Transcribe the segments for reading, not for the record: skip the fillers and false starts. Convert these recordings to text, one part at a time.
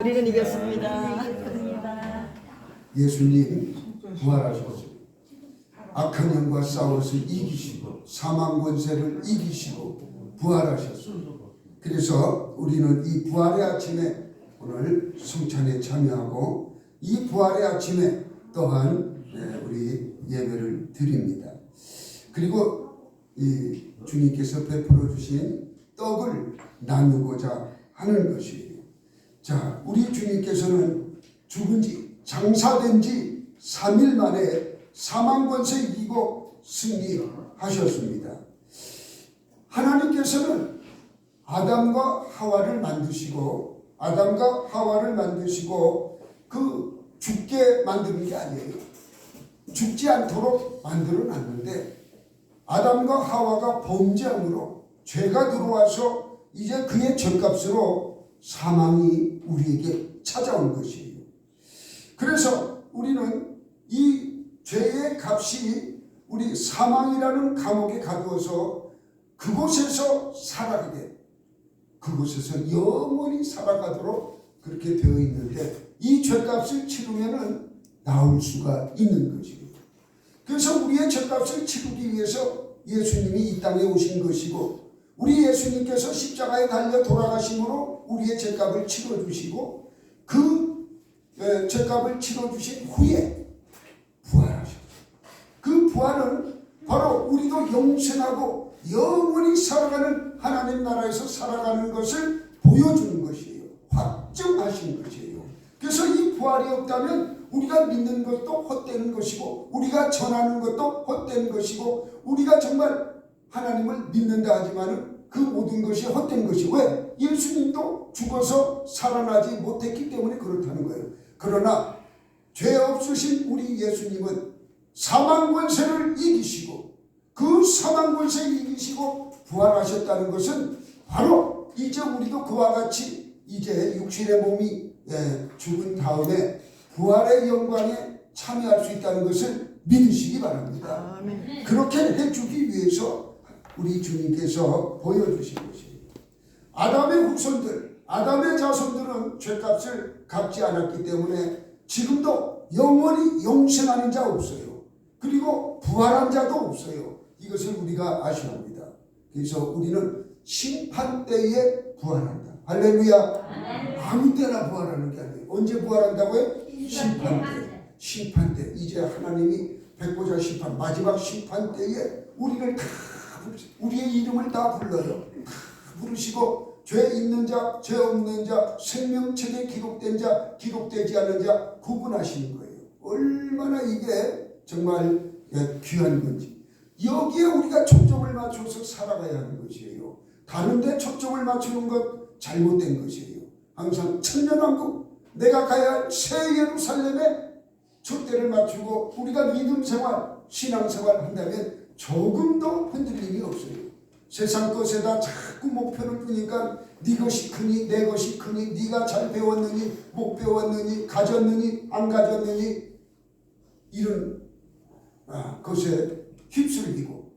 우리는 이겼습니다. 예수님 부활하셔서 악한 영과 싸워서 이기시고 사망 권세를 이기시고 부활하셨어. 그래서 우리는 이 부활의 아침에 오늘 성찬에 참여하고 이 부활의 아침에 또한 우리 예배를 드립니다. 그리고 이 주님께서 베풀어 주신 떡을 나누고자 하는 것이에요. 자, 우리 주님께서는 죽은 지 장사된 지 3일 만에 사망 권세 이기고 승리하셨습니다. 하나님께서는 아담과 하와를 만드시고 그 죽게 만드는 게 아니에요. 죽지 않도록 만들어 놨는데 아담과 하와가 범죄함으로 죄가 들어와서 이제 그의 죄값으로 사망이 우리에게 찾아온 것이에요. 그래서 우리는 이 죄의 값이 우리 사망이라는 감옥에 가두어서 그곳에서 살아가게, 그곳에서 영원히 살아가도록 그렇게 되어 있는데 이 죄값을 치르면은 나올 수가 있는 것이에요. 그래서 우리의 죄값을 치르기 위해서 예수님이 이 땅에 오신 것이고 우리 예수님께서 십자가에 달려 돌아가심으로 우리의 죄값을 치러주시고 그 죄값을 치러주신 후에 부활하셨어요. 그 부활은 바로 우리도 영생하고 영원히 살아가는 하나님 나라에서 살아가는 것을 보여주는 것이에요. 확증하신 것이에요. 그래서 이 부활이 없다면 우리가 믿는 것도 헛되는 것이고 우리가 전하는 것도 헛된 것이고 우리가 정말 하나님을 믿는다 하지만 그 모든 것이 헛된 것이 왜? 예수님도 죽어서 살아나지 못했기 때문에 그렇다는 거예요. 그러나 죄 없으신 우리 예수님은 사망 권세를 이기시고 그 사망 권세를 이기시고 부활하셨다는 것은 바로 이제 우리도 그와 같이 이제 육신의 몸이 죽은 다음에 부활의 영광에 참여할 수 있다는 것을 믿으시기 바랍니다. 아멘. 그렇게 해주기 위해서 우리 주님께서 보여주신 것이에요. 아담의 후손들, 아담의 자손들은 죄값을 갚지 않았기 때문에 지금도 영원히 영생하는 자 없어요. 그리고 부활한 자도 없어요. 이것을 우리가 아셔야 합니다. 그래서 우리는 심판 때에 부활한다. 할렐루야. 아무 때나 부활하는 게 아니에요. 언제 부활한다고요? 심판 때. 심판 때. 이제 하나님이 백보자 심판, 마지막 심판 때에 우리를 다 우리의 이름을 다 불러요. 다 부르시고 죄 있는 자, 죄 없는 자, 생명책에 기록된 자, 기록되지 않은 자 구분하시는 거예요. 얼마나 이게 정말 귀한 건지. 여기에 우리가 초점을 맞춰서 살아가야 하는 것이에요. 다른 데 초점을 맞추는 것 잘못된 것이에요. 항상 천년왕국, 내가 가야 할 새 예루살렘에 초대를 맞추고 우리가 믿음 생활, 신앙 생활 한다면 조금도 흔들림이 없어요. 세상 것에다 자꾸 목표를 두니까 네 것이 크니 내 것이 크니 네가 잘 배웠느니 못 배웠느니 가졌느니 안 가졌느니 이런 것에 휩쓸리고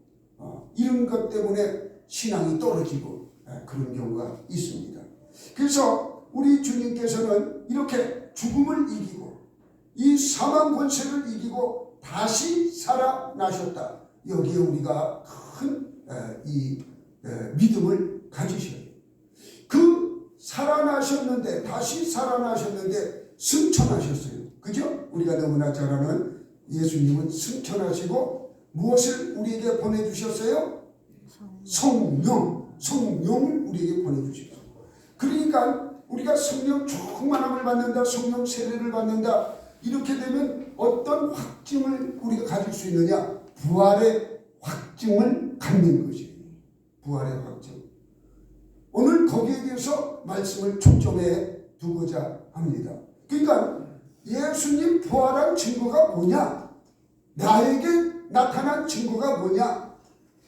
이런 것 때문에 신앙이 떨어지고 그런 경우가 있습니다. 그래서 우리 주님께서는 이렇게 죽음을 이기고 이 사망 권세를 이기고 다시 살아나셨다. 여기에 우리가 큰 이 믿음을 가지셔야 돼요. 그 살아나셨는데 다시 살아나셨는데 승천하셨어요. 그죠? 우리가 너무나 잘 아는 예수님은 승천하시고 무엇을 우리에게 보내주셨어요? 성령을 우리에게 보내주셨어요. 그러니까 우리가 성령 충만함을 받는다, 성령 세례를 받는다. 이렇게 되면 어떤 확증을 우리가 가질 수 있느냐? 부활의 확증을 갖는 것이에요. 부활의 확증. 오늘 거기에 대해서 말씀을 초점해 두고자 합니다. 그러니까 예수님 부활한 증거가 뭐냐? 나에게 나타난 증거가 뭐냐?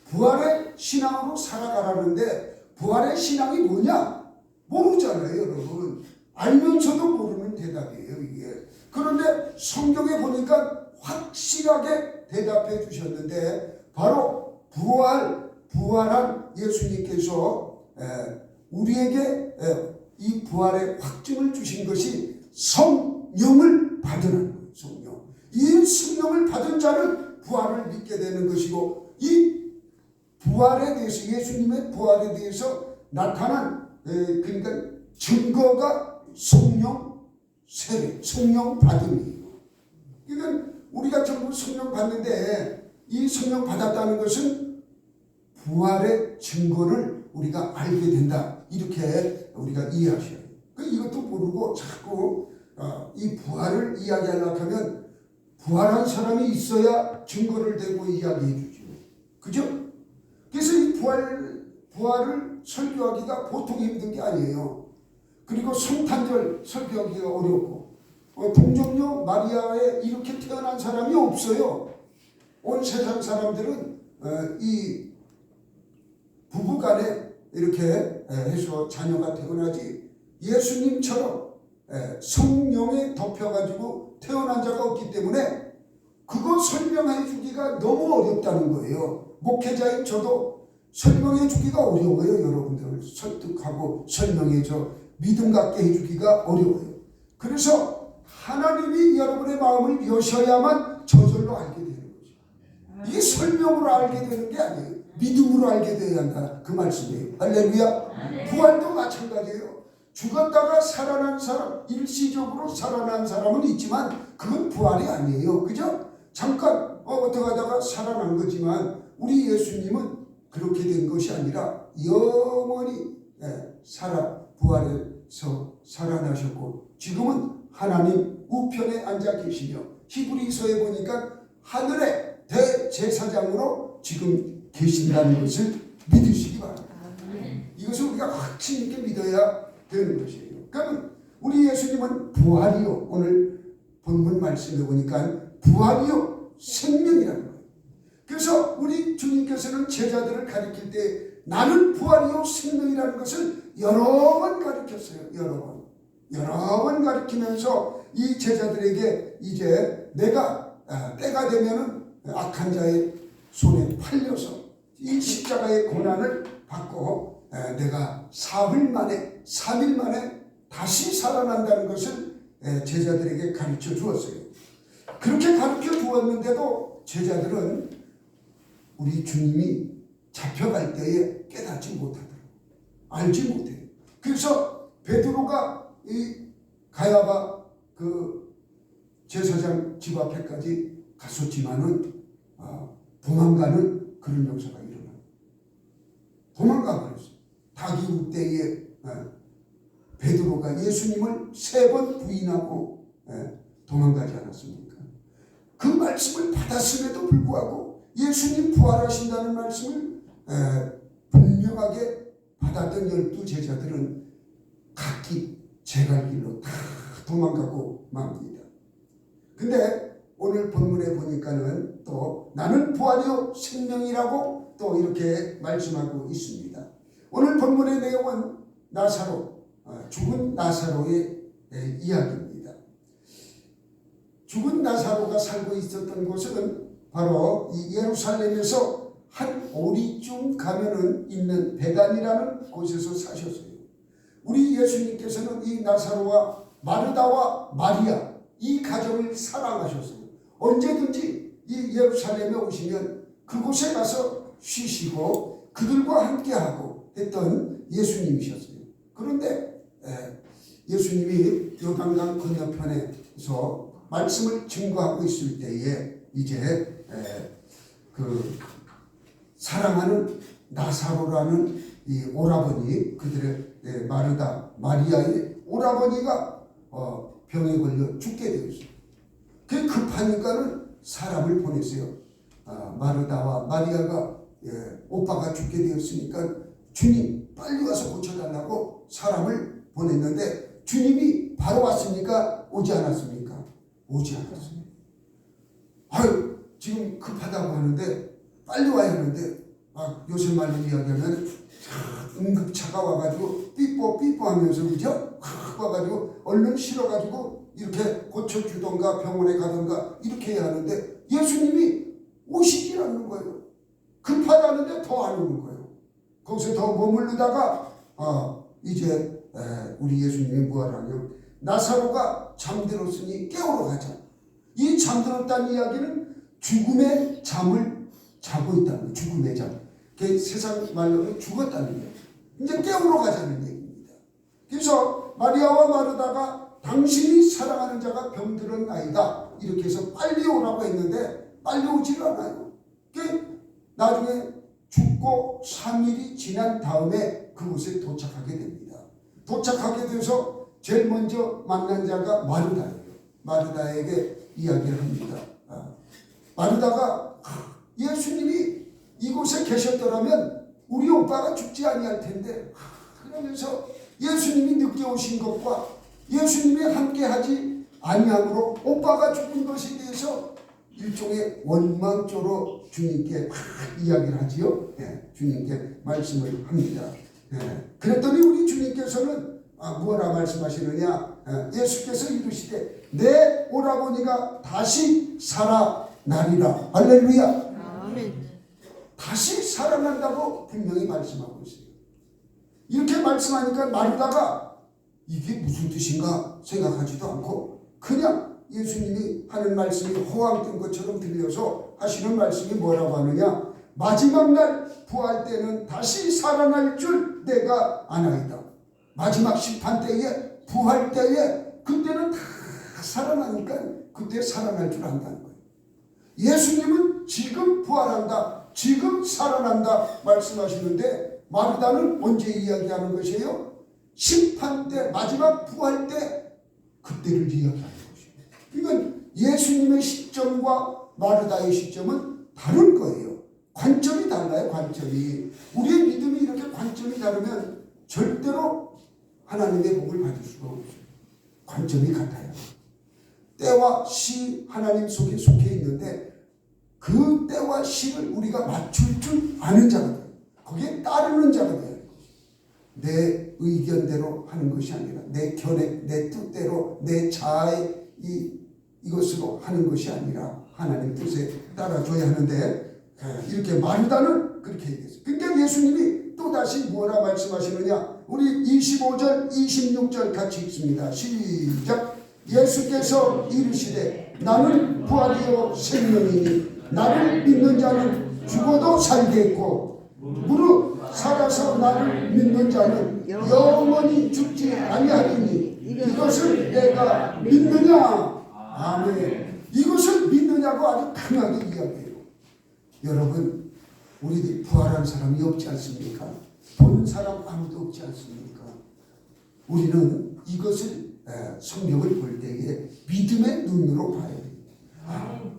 부활의 신앙으로 살아가라는데 부활의 신앙이 뭐냐? 모르잖아요, 여러분. 알면서도 모르는 대답이에요, 이게. 그런데 성경에 보니까 확실하게 대답해 주셨는데 바로 부활한 예수님께서 우리에게 이 부활의 확증을 주신 것이 성령을 받으라는 거예요. 성령. 이 성령을 받은 자는 부활을 믿게 되는 것이고, 이 부활에 대해서, 예수님의 부활에 대해서 나타난 그러니까 증거가 성령 세례, 성령 받음이에요. 그러니까 우리가 전부 성령 받는데, 이 성령 받았다는 것은 부활의 증거를 우리가 알게 된다, 이렇게 우리가 이해하셔야 돼요. 이것도 모르고 자꾸 이 부활을 이야기하려고 하면 부활한 사람이 있어야 증거를 대고 이야기해 주죠. 그죠? 그래서 이 부활을 설교하기가 보통 힘든 게 아니에요. 그리고 성탄절 설교하기가 어렵고, 동정녀 마리아에 이렇게 태어난 사람이 없어요. 온 세상 사람들은 이 부부간에 이렇게 해서 자녀가 태어나지, 예수님처럼 성령에 덮여가지고 태어난 자가 없기 때문에 그거 설명해 주기가 너무 어렵다는 거예요. 목회자인 저도 설명해 주기가 어려워요. 여러분들을 설득하고 설명해줘 믿음 갖게 해주기가 어려워요. 그래서 하나님이 여러분의 마음을 여셔야만 저절로 알게 되는 거죠. 이게 설명으로 알게 되는 게 아니에요. 믿음으로 알게 되어야 한다, 그 말씀이에요. 할렐루야. 부활도 마찬가지예요. 죽었다가 살아난 사람, 일시적으로 살아난 사람은 있지만 그건 부활이 아니에요. 그죠? 잠깐 어떻게 하다가 살아난 거지만 우리 예수님은 그렇게 된 것이 아니라 영원히 부활해서 살아나셨고, 지금은 하나님 우편에 앉아 계시며, 히브리서에 보니까 하늘의 대제사장으로 지금 계신다는 것을 믿으시기 바랍니다. 이것을 우리가 확신 있게 믿어야 되는 것이에요. 그러면 우리 예수님은 부활이요, 오늘 본문 말씀해 보니까 부활이요 생명이라는 거예요. 그래서 우리 주님께서는 제자들을 가르칠 때 나는 부활이요 생명이라는 것을 여러 번 가르쳤어요. 여러 번 가르치면서 이 제자들에게 이제 내가 때가 되면은 악한 자의 손에 팔려서 이 십자가의 고난을 받고 내가 3일 만에 다시 살아난다는 것을 제자들에게 가르쳐 주었어요. 그렇게 가르쳐 주었는데도 제자들은 우리 주님이 잡혀갈 때에 깨닫지 못하더라고요. 알지 못해요. 그래서 베드로가 이 가야바 그 제사장 집 앞에까지 갔었지만은 도망가는 그런 역사가 일어나요. 도망가 버렸어요. 다기후 때에 베드로가 예수님을 3번 부인하고 도망가지 않았습니까? 그 말씀을 받았음에도 불구하고 예수님 부활하신다는 말씀을 분명하게 받았던 12제자들은 각기 제갈 길로 다 도망가고 맙니다. 근데 오늘 본문에 보니까는 또 나는 부활이요 생명이라고 또 이렇게 말씀하고 있습니다. 오늘 본문의 내용은 죽은 나사로의 이야기입니다. 죽은 나사로가 살고 있었던 곳은 바로 이 예루살렘에서 한 오리쯤 가면은 있는 베단이라는 곳에서 사셨어요. 우리 예수님께서는 이 나사로와 마르다와 마리아 이 가정을 사랑하셨어요. 언제든지 이 예루살렘에 오시면 그곳에 가서 쉬시고 그들과 함께하고 했던 예수님이셨어요. 그런데 예수님이 요단강 건너편에서 말씀을 증거하고 있을 때에 이제 그 사랑하는 나사로라는 이 오라버니, 그들의 마르다 마리아의 오라버니가 병에 걸려 죽게 되었어요. 그게 급하니까는 사람을 보냈어요. 마르다와 마리아가 오빠가 죽게 되었으니까 주님 빨리 와서 고쳐달라고 사람을 보냈는데 주님이 바로 왔습니까? 오지 않았습니까? 오지 않았어요. 아유, 지금 급하다고 하는데 빨리 와야 하는데 요새 말로 이야기하면 응급차가 와가지고 삐뽀 하면서 그죠? 확 와가지고 얼른 실어가지고 이렇게 고쳐주던가 병원에 가던가 이렇게 해야 하는데 예수님이 오시질 않는 거예요. 급하다는데 더 안 오는 거예요. 거기서 더 머무르다가 이제 우리 예수님이 뭐하냐면 나사로가 잠들었으니 깨우러 가자. 이 잠들었다는 이야기는 죽음의 잠을 자고 있다는 거예요. 죽음의 잠. 세상 말로는 죽었다는 거예요. 이제 깨우러 가자는 얘기입니다. 그래서 마리아와 마르다가 당신이 사랑하는 자가 병들었나이다 이렇게 해서 빨리 오라고 했는데 빨리 오지를 않아요. 나중에 죽고 3일이 지난 다음에 그곳에 도착하게 됩니다. 도착하게 돼서 제일 먼저 만난 자가 마르다예요. 마르다에게 이야기를 합니다. 마르다가 예수님이 이곳에 계셨더라면 우리 오빠가 죽지 아니할 텐데, 그러면서 예수님이 늦게 오신 것과 예수님이 함께하지 아니함으로 오빠가 죽은 것에 대해서 일종의 원망조로 주님께 막 이야기를 하지요. 주님께 말씀을 합니다. 그랬더니 우리 주님께서는 뭐라 말씀하시느냐. 예수께서 이르시되 내 오라버니가 다시 살아나리라. 할렐루야. 아멘. 다시 살아난다고 분명히 말씀하고 있어요. 이렇게 말씀하니까 마르다가 이게 무슨 뜻인가 생각하지도 않고 그냥 예수님이 하는 말씀이 호황된 것처럼 들려서 하시는 말씀이 뭐라고 하느냐. 마지막 날 부활 때는 다시 살아날 줄 내가 아나이다. 마지막 심판 때에 부활 때에 그때는 다 살아나니까 그때 살아날 줄 안다는 거예요. 예수님은 지금 부활한다, 지금 살아난다 말씀하시는데 마르다는 언제 이야기하는 것이에요? 심판 때, 마지막 부활 때 그때를 이야기하는 것이에요. 이건 예수님의 시점과 마르다의 시점은 다른 거예요. 관점이 달라요. 관점이. 우리의 믿음이 이렇게 관점이 다르면 절대로 하나님의 복을 받을 수가 없어요. 관점이 같아요. 때와 시 하나님 속에 속해 있는데 그 때와 시를 우리가 맞출 줄 아는 자가 돼요. 거기에 따르는 자가 돼요. 내 의견대로 하는 것이 아니라 내 견해, 내 뜻대로 내 자아의 이것으로 하는 것이 아니라 하나님 뜻에 따라줘야 하는데 이렇게 마르다는 그렇게 얘기했어요. 그러니까 예수님이 또다시 뭐라 말씀하시느냐. 우리 25절 26절 같이 읽습니다. 시작. 예수께서 이르시되 나는 부활이요 생명이니 나를 믿는 자는 죽어도 살겠고 무릇 살아서 나를 믿는 자는 영원히 죽지 아니하리니 이것을 내가 믿느냐. 아멘. 이것을 믿느냐고 아주 강하게 이야기해요. 여러분, 우리들이 부활한 사람이 없지 않습니까? 본 사람 아무도 없지 않습니까? 우리는 이것을 성경을 볼 때에 믿음의 눈으로 봐야 됩니다.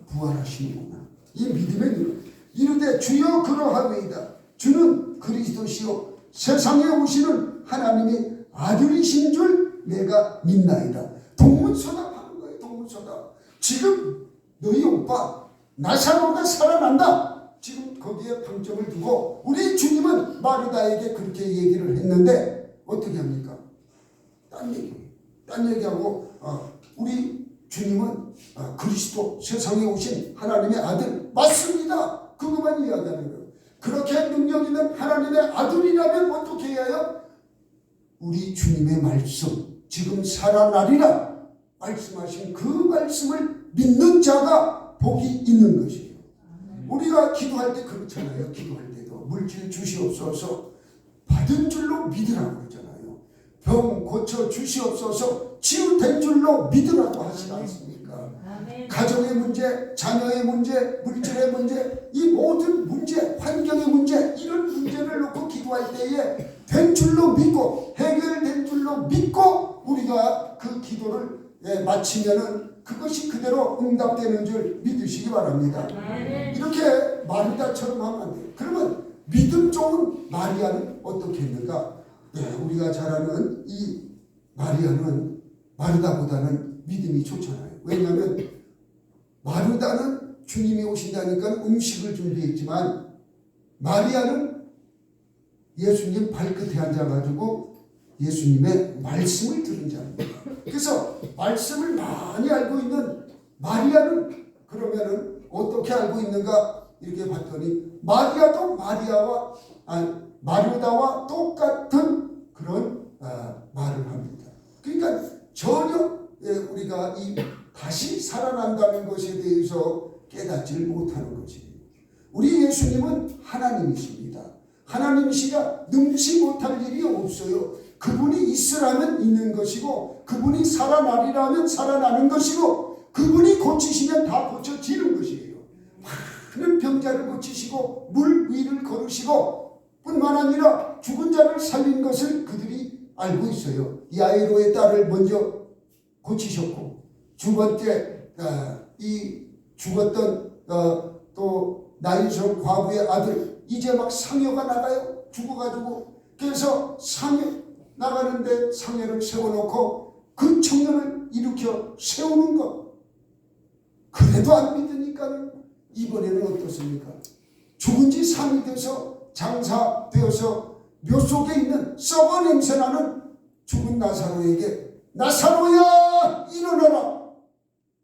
부활하시는구나. 이 믿음의 눈. 이르되 주여 그러하오이다. 주는 그리스도시요 세상에 오시는 하나님의 아들이신 줄 내가 믿나이다. 동문서답하는 거예요. 동문서답. 지금 너희 오빠 나사로가 살아난다. 지금 거기에 방점을 두고 우리 주님은 마르다에게 그렇게 얘기를 했는데 어떻게 합니까? 딴 얘기하고 우리 주님은 그리스도 세상에 오신 하나님의 아들 맞습니다. 그것만 이야기하는 거예요. 그렇게 능력 있는 하나님의 아들이라면 어떻게 해야 해요? 우리 주님의 말씀 지금 살아나리라 말씀하신 그 말씀을 믿는 자가 복이 있는 것이에요. 우리가 기도할 때 그렇잖아요. 기도할 때도 물질 주시옵소서 받은 줄로 믿으라고 그러잖아요. 병 고쳐 주시옵소서 치유된 줄로 믿으라고 하시지 않습니까? 가정의 문제, 자녀의 문제, 물질의 문제, 이 모든 문제, 환경의 문제, 이런 문제를 놓고 기도할 때에 된 줄로 믿고 해결된 줄로 믿고 우리가 그 기도를 마치면은 그것이 그대로 응답되는 줄 믿으시기 바랍니다. 이렇게 마르다처럼 하면 안 돼요. 그러면 믿음 좋은 마리아는 어떻게 했는가? 우리가 잘 아는 이 마리아는 마르다보다는 믿음이 좋잖아요. 왜냐하면 마르다는 주님이 오신다니까 음식을 준비했지만 마리아는 예수님 발끝에 앉아가지고 예수님의 말씀을 들은 자입니다. 그래서 말씀을 많이 알고 있는 마리아는 그러면은 어떻게 알고 있는가 이렇게 봤더니 마리아도 마르다와 똑같은 그런 말을 합니다. 그러니까 전혀 우리가 이 다시 살아난다는 것에 대해서 깨닫지 못하는 것이에요. 우리 예수님은 하나님이십니다. 하나님이시라 능치 못할 일이 없어요. 그분이 있으라면 있는 것이고, 그분이 살아나리라면 살아나는 것이고, 그분이 고치시면 다 고쳐지는 것이에요. 많은 병자를 고치시고 물 위를 걸으시고 뿐만 아니라 죽은 자를 살린 것을 그들이 알고 있어요. 야이로의 딸을 먼저 고치셨고, 두 번째 이 죽었던 또 나인성 과부의 아들 이제 막 상여가 나가요. 죽어가지고. 그래서 상여 나가는데 상여를 세워놓고 그 청년을 일으켜 세우는 것. 그래도 안 믿으니까 이번에는 어떻습니까? 죽은 지 3일 돼서 장사되어서 묘 속에 있는 썩어 냄새나는 죽은 나사로에게 나사로야 일어나라.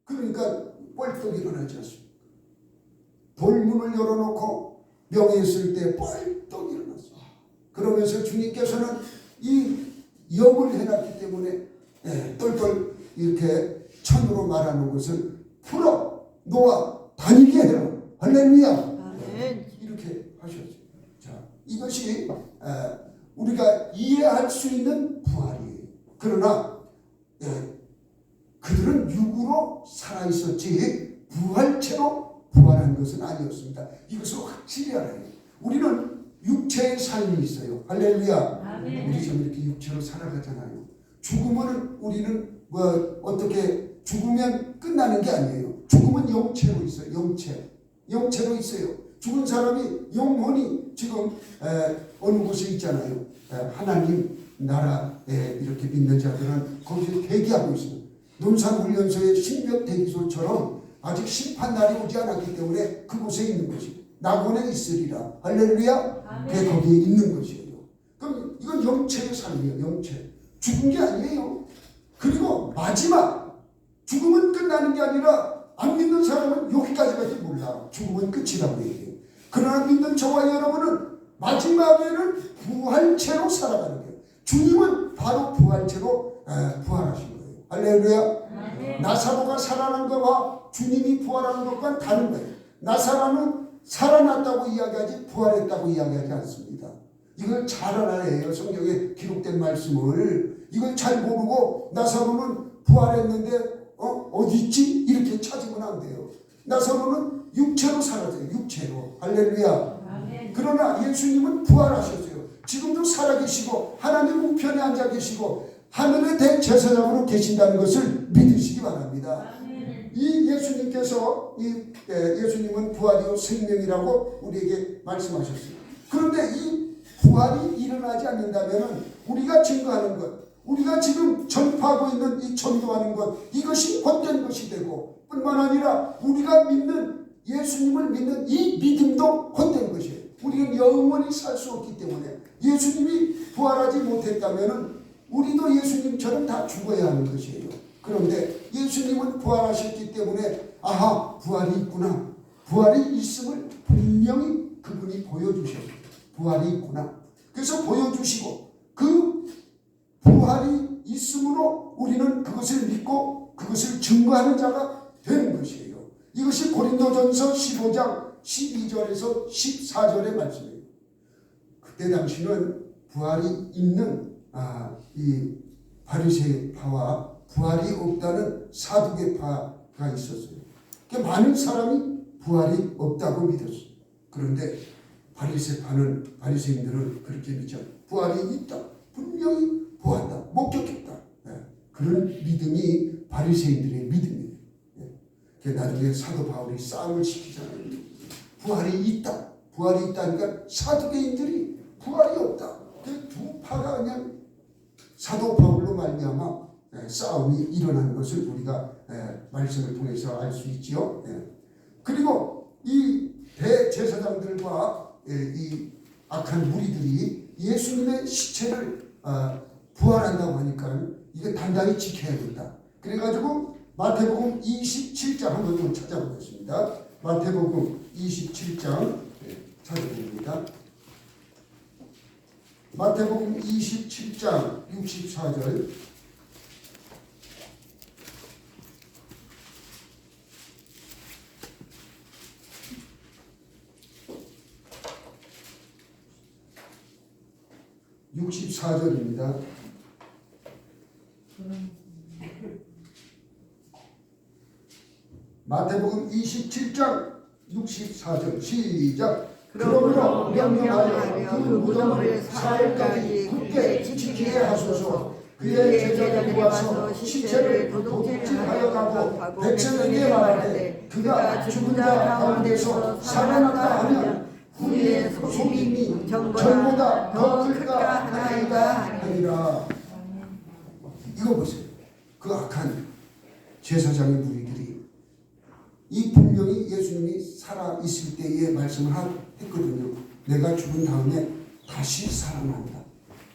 그러니까 뻘떡 일어나지 않습니까? 돌문을 열어놓고 명했을 때 뻘떡 일어났어. 그러면서 주님께서는 이 염을 해놨기 때문에 똘똘 이렇게 천으로 말하는 것을 풀어 놓아 다니게 해라. 할렐루야. 아멘. 이렇게 하셨어요. 자, 이것이 우리가 이해할 수 있는 부활이에요. 그러나 그들은 육으로 살아있었지 부활체로 부활한 것은 아니었습니다. 이것을 확실히 알아야 해요. 우리는 육체의 삶이 있어요. 할렐루야. 아멘. 우리 지금 이렇게 육체로 살아가잖아요. 죽으면 우리는 어떻게 죽으면 끝나는 게 아니에요. 죽음은 영체로 있어요. 영체로 있어요. 죽은 사람이 영혼이 지금 어느 곳에 있잖아요. 하나님 나라에 이렇게 믿는 자들은 거기서 대기하고 있습니다. 논산훈련소의 신병 대기소처럼 아직 심판날이 오지 않았기 때문에 그곳에 있는 것이 낙원에 있으리라. 할렐루야. 그게 거기에 있는 것이에요. 그럼 이건 영체의 삶이에요. 영체. 죽은 게 아니에요. 그리고 마지막 죽음은 끝나는 게 아니라 안 믿는 사람은 여기까지밖에 몰라. 죽음은 끝이라고 얘기해요. 그러나 믿는 저와 여러분은 마지막에는 부활체로 살아가는 거예요. 주님은 바로 부활체로 부활하신 거예요. 할렐루야. 나사로가 살아난 것과 주님이 부활하는 것과는 다른 거예요. 나사로는 살아났다고 이야기하지 부활했다고 이야기하지 않습니다. 이걸 잘 알아야 해요. 성경에 기록된 말씀을. 이걸 잘 모르고 나사로는 부활했는데 어디 있지? 이렇게 찾으면 안 돼요. 나사로는 육체로 살았어요. 육체로. 할렐루야. 아멘. 그러나 예수님은 부활하셨어요. 지금도 살아계시고 하나님 우편에 앉아 계시고 하늘의 대제사장으로 계신다는 것을 믿으시기 바랍니다. 아멘. 이 예수님께서 예수님은 부활이요 생명이라고 우리에게 말씀하셨어요. 그런데 이 부활이 일어나지 않는다면 우리가 증거하는 것, 우리가 지금 전파하고 있는 이 전도하는 것, 이것이 헛된 것이 되고 뿐만 아니라 우리가 믿는 예수님을 믿는 이 믿음도 헛된 것이에요. 우리는 영원히 살 수 없기 때문에 예수님이 부활하지 못했다면 우리도 예수님처럼 다 죽어야 하는 것이에요. 그런데 예수님은 부활하셨기 때문에 아하, 부활이 있구나. 부활이 있음을 분명히 그분이 보여주셨어요. 부활이 있구나. 그래서 보여주시고 그 부활이 있으므로 우리는 그것을 믿고 그것을 증거하는 자가 되는 것이에요. 이것이 고린도전서 15장 12절에서 14절의 말씀이에요. 그때 당시는 부활이 있는 이 바리새파와 부활이 없다는 사두개파가 있었어요. 많은 사람이 부활이 없다고 믿었어요. 그런데 바리새인들은 그렇게 믿죠. 부활이 있다. 분명히 보았다. 목격했다. 그런 믿음이 바리새인들의 믿음이에요. 나중에 사도 바울이 싸움을 시키잖아요. 부활이 있다. 부활이 있다니까 사두개인들이 부활이 없다. 그 두 파가 그냥 사도 바울로 말미암아 싸움이 일어나는 것을 우리가 말씀을 통해서 알 수 있지요. 그리고 이 대제사장들과 이 악한 무리들이 예수님의 시체를 부활한다고 하니까 이게 단단히 지켜야겠다. 그래가지고 마태복음 27장 한번 좀 찾아보겠습니다. 마태복음 27장 찾아봅니다. 마태복음 27장 64절. (64절입니다) 마태복음 27장 64절 시작. 그러므로 명령하여 그 무덤을 사흘까지 굳게 지키게 하소서. 그의 제자들이 와서 시체를 도둑질하여 가고 백성에게 말하되 그가 죽은 자 가운데서 살아났다 하면 후에 소임이 전보다 더 클까 하나이다 하니라. 이거 보세요. 그 악한 제사장의 무리들이 이 분명히 예수님이 살아있을 때의 말씀을 했거든요. 내가 죽은 다음에 다시 살아난다.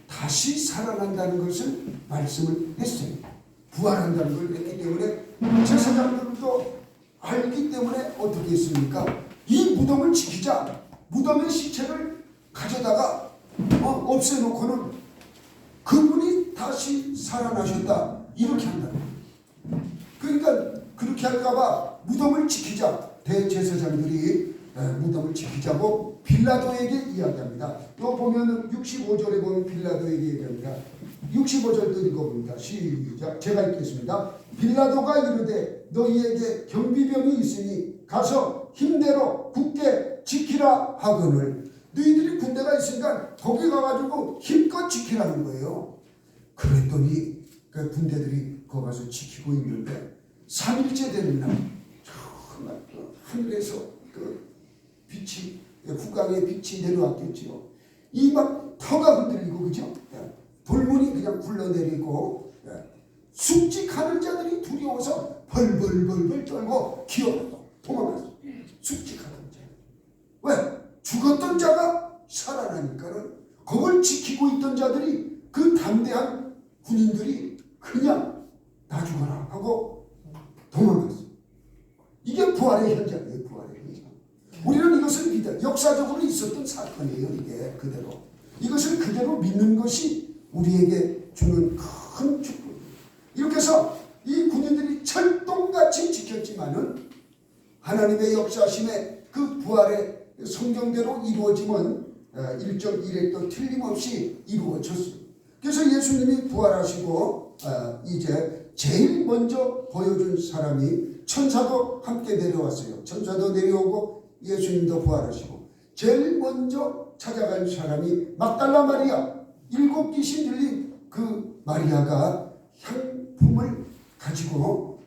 다시 살아난다는 것을 말씀을 했어요. 부활한다는 걸 했기 때문에 제사장들도 알기 때문에 어떻게 했습니까? 이 무덤을 지키자. 무덤의 시체를 가져다가 없애놓고는 그분이 다시 살아나셨다. 이렇게 한다. 그러니까 그렇게 할까봐 무덤을 지키자. 대제사장들이 무덤을 지키자고 빌라도에게 이야기합니다. 또 보면은 65절에 보면 빌라도에게 얘기합니다. 65절도 읽어봅니다. 시작. 제가 읽겠습니다. 빌라도가 이르되 너희에게 경비병이 있으니 가서 힘대로 굳게 지키라 하거늘. 너희들이 군대가 있으니까 거기 가가지고 힘껏 지키라는 거예요. 그랬더니 그 군대들이 거기 가서 지키고 있는데 3일째 되는 날 정말 하늘에서 그 빛이 국강의 빛이 내려왔겠지요. 이 막 터가 흔들리고 그죠? 돌문이 그냥 굴러내리고 숙직하는 자들이 두려워서 벌벌벌벌 떨고 기어서 도망갔어. 숙직하는 자. 왜? 죽었던 자가 살아나니까는 그걸 지키고 있던 자들이 그 담대한 군인들이 그냥 나 죽어라 하고 도망갔어. 이게 부활의 현장이에요. 부활의 현장. 우리는 이것을 믿어. 역사적으로 있었던 사건이에요. 이게 그대로. 이것을 그대로 믿는 것이 우리에게 주는 큰 축복. 이렇게 해서 이 군인들이 철동같이 지켰지만은 하나님의 역사심에 그 부활의 성경대로 이루어지면 일정 일획도 틀림없이 이루어졌어요. 그래서 예수님이 부활하시고 이제 제일 먼저 보여준 사람이 천사도 함께 내려왔어요. 천사도 내려오고 예수님도 부활하시고 제일 먼저 찾아간 사람이 막달라 마리아, 7 귀신 들린 그 마리아가 향품을 가지고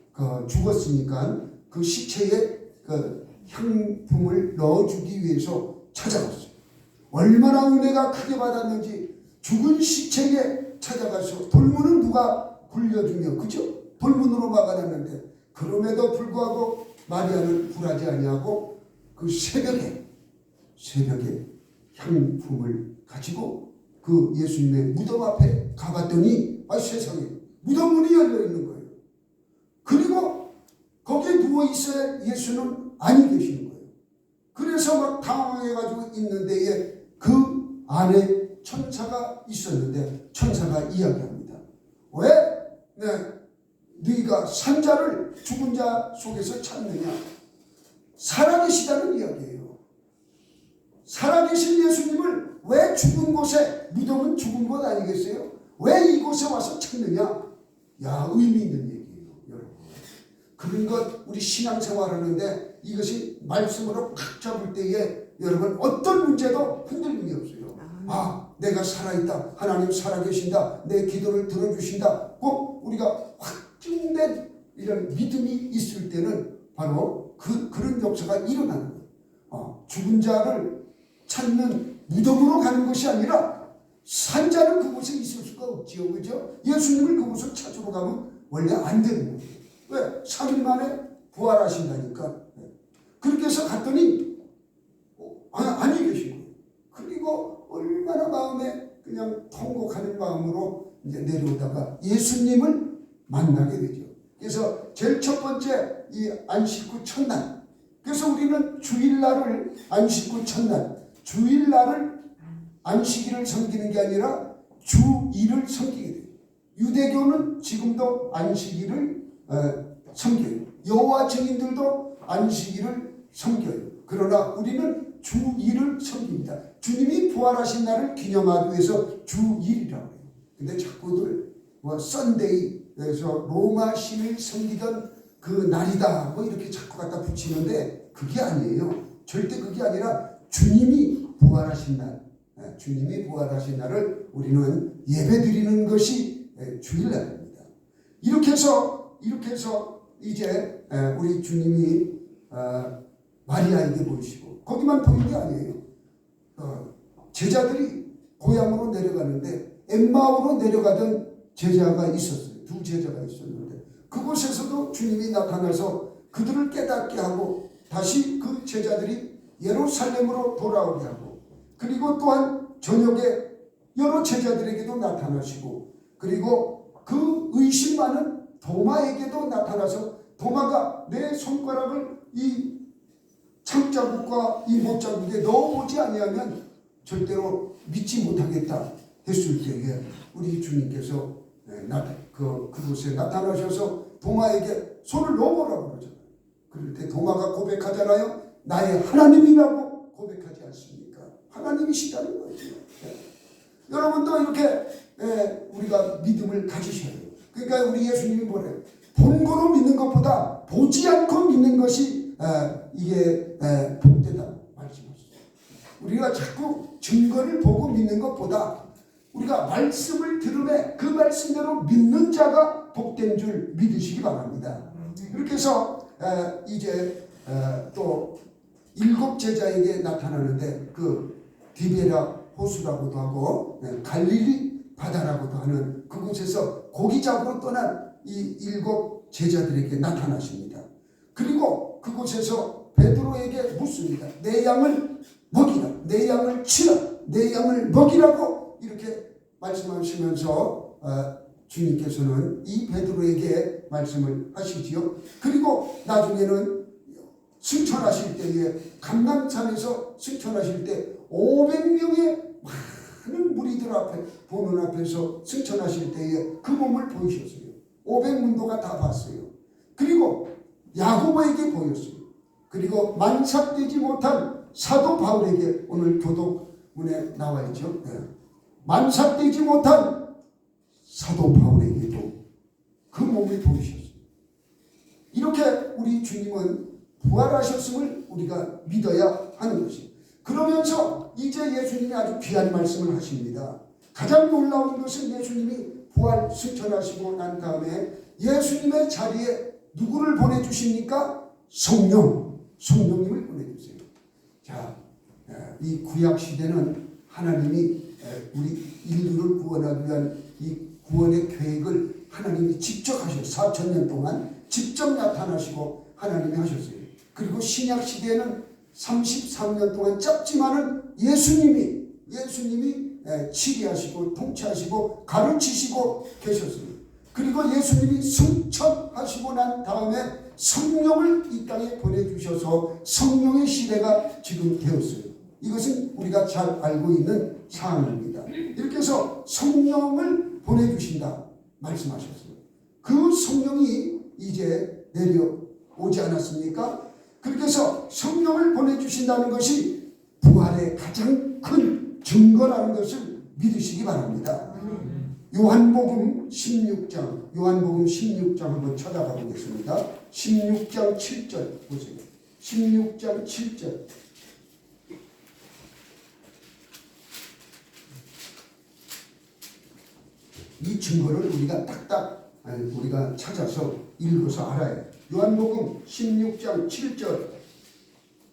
죽었으니까 그 시체에 그 향품을 넣어주기 위해서 찾아갔어요. 얼마나 은혜가 크게 받았는지 죽은 시체에 찾아가서 돌문은 누가 굴려주며 그죠? 돌문으로 막아놨는데 그럼에도 불구하고 마리아는 굴하지 아니하고 그 새벽에 향품을 가지고 그 예수님의 무덤 앞에 가봤더니 세상에 무덤 문이 열려 있는 거예요. 그리고 거기에 누워 있어야 예수는 안 계시는 거예요. 그래서 막 당황해가지고 있는 데에 그 안에 천사가 있었는데 천사가 이야기합니다. 왜 네가 산자를 죽은 자 속에서 찾느냐? 살아계시다는 이야기예요. 살아계신 예수님을 왜 죽은 곳에, 무덤은 죽은 곳 아니겠어요? 왜 이곳에 와서 찾느냐? 야, 의미 있는 얘기예요, 여러분. 그런 것 우리 신앙생활 하는데 이것이 말씀으로 팍 잡을 때에 여러분 어떤 문제도 흔들림이 없어요. 내가 살아있다. 하나님 살아계신다. 내 기도를 들어주신다. 꼭 우리가 확증된 이런 믿음이 있을 때는 바로 그런 역사가 일어나는 거예요. 죽은 자를 찾는 무덤으로 가는 것이 아니라 산자는 그곳에 있을 수가 없지요. 그죠? 예수님을 그곳을 찾으러 가면 원래 안 되는 거예요. 왜? 3일 만에 부활하신다니까. 그렇게 해서 갔더니 아니 계신 거예요. 그리고 얼마나 마음에 그냥 통곡하는 마음으로 이제 내려오다가 예수님을 만나게 되죠. 그래서 제일 첫 번째 이 안식 후 첫날. 그래서 우리는 주일날을 안식 후 첫날, 주일날을 안식일을 섬기는 게 아니라 주2를 섬기게 돼요. 유대교는 지금도 안식일을 섬겨요. 여호와 증인들도 안식일을 섬겨요. 그러나 우리는 주2를 섬깁니다. 주님이 부활하신 날을 기념하기 위해서 주1이라고 해요. 근데 자꾸들 썬데이, 그래서 로마 신을 섬기던 그 날이다 이렇게 자꾸 갖다 붙이는데 그게 아니에요. 절대 그게 아니라 주님이 부활하신 날, 주님이 부활하신 날을 우리는 예배드리는 것이 주일날입니다. 이렇게 해서 이제 우리 주님이 마리아에게 보이시고, 거기만 보인 게 아니에요. 제자들이 고향으로 내려가는데 엠마오로 내려가던 제자가 있었어요. 두 제자가 있었는데 그곳에서도 주님이 나타나서 그들을 깨닫게 하고 다시 그 제자들이 예루살렘으로 돌아오게 하고, 그리고 또한 저녁에 여러 제자들에게도 나타나시고, 그리고 그 의심 많은 도마에게도 나타나서 도마가 내 손가락을 이 창자국과 이 못자국에 넣어보지 아니하면 절대로 믿지 못하겠다 했을 때에 우리 주님께서 그곳에 나타나셔서 도마에게 손을 넣어보라고 그러잖아요. 그럴 때 도마가 고백하잖아요. 나의 하나님이라고 고백하지 않습니까? 하나님이시다는 거예요. 여러분도 이렇게 우리가 믿음을 가지셔야 돼요. 그러니까 우리 예수님이 뭐래요? 본고로 믿는 것보다 보지 않고 믿는 것이 이게 복되다 말씀하셨어요. 우리가 자꾸 증거를 보고 믿는 것보다 우리가 말씀을 들음에 그 말씀대로 믿는 자가 복된 줄 믿으시기 바랍니다. 그렇게 해서 이제 또 7 제자에게 나타나는데 그 디베라 호수라고도 하고 갈릴리 바다라고도 하는 그곳에서 고기 잡으러 떠난 이 7 제자들에게 나타나십니다. 그리고 그곳에서 베드로에게 묻습니다. 내 양을 먹이라, 내 양을 치라, 내 양을 먹이라고 이렇게 말씀하시면서 주님께서는 이 베드로에게 말씀을 하시지요. 그리고 나중에는 승천하실 때에 감람산에서 승천하실 때 500명의 많은 무리들 앞에 보는 앞에서 승천하실 때에 그 몸을 보이셨어요. 500문도가 다 봤어요. 그리고 야고보에게 보였어요. 그리고 만삭되지 못한 사도 바울에게 오늘 교독문에 나와 있죠. 만삭되지 못한 사도 바울에게도 그 몸을 보이셨어요. 이렇게 우리 주님은 부활하셨음을 우리가 믿어야 하는 것입니다. 그러면서 이제 예수님이 아주 귀한 말씀을 하십니다. 가장 놀라운 것은 예수님이 부활 승천하시고 난 다음에 예수님의 자리에 누구를 보내주십니까? 성령님을 보내주세요. 자, 이 구약 시대는 하나님이 우리 인류를 구원하기 위한 이 구원의 계획을 하나님이 직접 하셨어요. 4000년 동안 직접 나타나시고 하나님이 하셨어요. 그리고 신약 시대에는 33년 동안 짧지만은 예수님이 치리하시고 통치하시고 가르치시고 계셨어요. 그리고 예수님이 승천하시고 난 다음에 성령을 이 땅에 보내주셔서 성령의 시대가 지금 되었어요. 이것은 우리가 잘 알고 있는 사항입니다. 이렇게 해서 성령을 보내주신다 말씀하셨어요. 그 성령이 이제 내려오지 않았습니까? 그렇게 해서 성령을 보내주신다는 것이 부활의 가장 큰 증거라는 것을 믿으시기 바랍니다. 요한복음 16장 한번 찾아가 보겠습니다. 16장 7절 보세요. 16장 7절. 이 증거를 우리가 딱딱 우리가 찾아서 읽어서 알아야 해요. 요한복음 16장 7절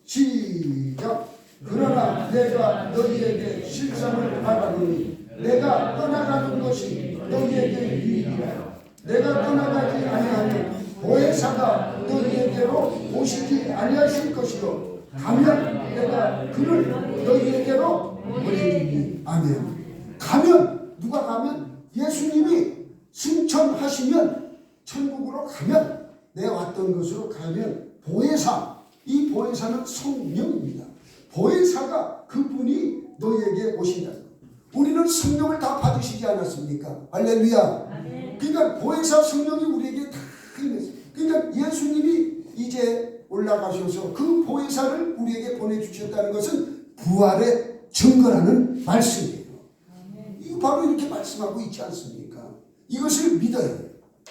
시작. 그러나 내가 너희에게 실상을 말하노니 내가 떠나가는 것이 너희에게 유익이라. 내가 떠나가지 아니하면 보혜사가 너희에게로 오시지 아니하실 것이요 가면 내가 그를 너희에게로 보내주니. 아멘. 가면, 누가 가면? 예수님이 승천하시면, 천국으로 가면, 내가 왔던 것으로 가면 보혜사, 이 보혜사는 성령입니다. 보혜사가 그분이 너희에게 오신다. 우리는 성령을 다 받으시지 않았습니까? 할렐루야. 그러니까 보혜사 성령이 우리에게 다 임했어요. 그러니까 예수님이 이제 올라가셔서 그 보혜사를 우리에게 보내주셨다는 것은 부활의 증거라는 말씀이에요. 이거 바로 이렇게 말씀하고 있지 않습니까? 이것을 믿어야 해요.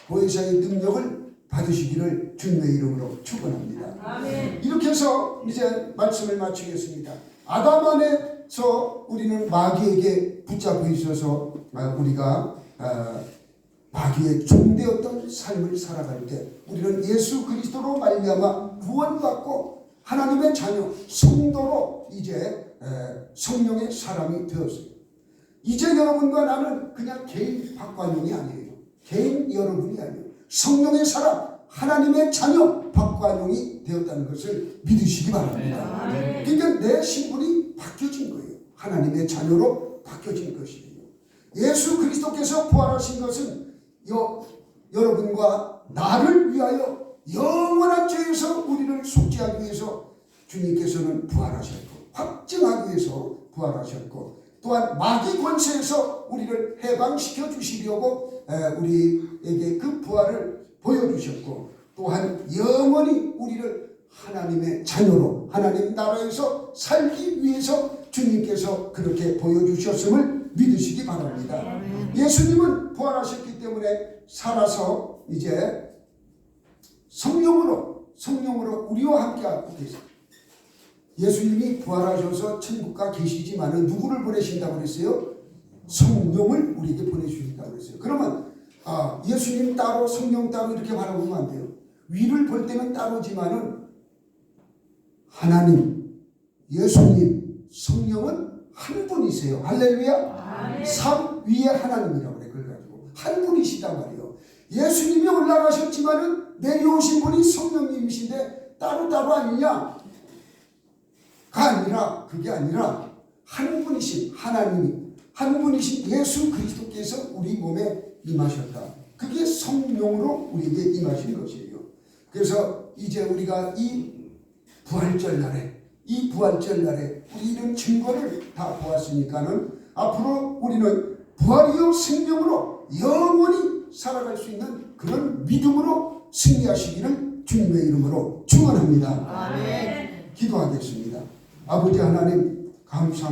보혜사의 능력을 받으시기를 주님의 이름으로 축원합니다. 이렇게 해서 이제 말씀을 마치겠습니다. 아담 안에서 우리는 마귀에게 붙잡혀 있어서 우리가 마귀의 종되었던 삶을 살아갈 때 우리는 예수 그리스도로 말미암아 구원받고 하나님의 자녀 성도로 이제 성령의 사람이 되었어요. 이제 여러분과 나는 그냥 개인 박관용이 아니에요. 개인 여러분이 아니에요. 성령의 사람 하나님의 자녀 박관용이 되었다는 것을 믿으시기 바랍니다. 그러니까 내 신분이 바뀌어진 거예요. 하나님의 자녀로 바뀌어진 것이에요. 예수 그리스도께서 부활하신 것은 여러분과 나를 위하여 영원한 죄에서 우리를 속죄하기 위해서 주님께서는 부활하셨고 확증하기 위해서 부활하셨고 또한 마귀 권세에서 우리를 해방시켜 주시려고 우리에게 그 부활을 보여주셨고 또한 영원히 우리를 하나님의 자녀로 하나님 나라에서 살기 위해서 주님께서 그렇게 보여주셨음을 믿으시기 바랍니다. 예수님은 부활하셨기 때문에 살아서 이제 성령으로 우리와 함께하고 계세요. 예수님이 부활하셔서 천국 가 계시지만은 누구를 보내신다고 그랬어요? 성령을 우리에게 보내주신다고 그랬어요. 그러면 예수님 따로 성령 따로 이렇게 바라보면 안 돼요. 위를 볼 때는 따로지만은 하나님, 예수님, 성령은 한 분이세요. 할렐루야. 삼 위에 하나님이라고 그래. 그걸 가지고 한 분이시단 말이에요. 예수님이 올라가셨지만은 내려오신 분이 성령님이신데 따로 아니냐? 그게 아니라 한 분이신 하나님이 한 분이신 예수 그리스도께서 우리 몸에 임하셨다. 그게 성령으로 우리에게 임하신 것이에요. 그래서 이제 우리가 이 부활절 날에 우리 이런 증거를 다 보았으니까는 앞으로 우리는 부활이요 생명으로 영원히 살아갈 수 있는 그런 믿음으로 승리하시기를 주님의 이름으로 축원합니다. 기도하겠습니다. 아버지 하나님 감사합니다.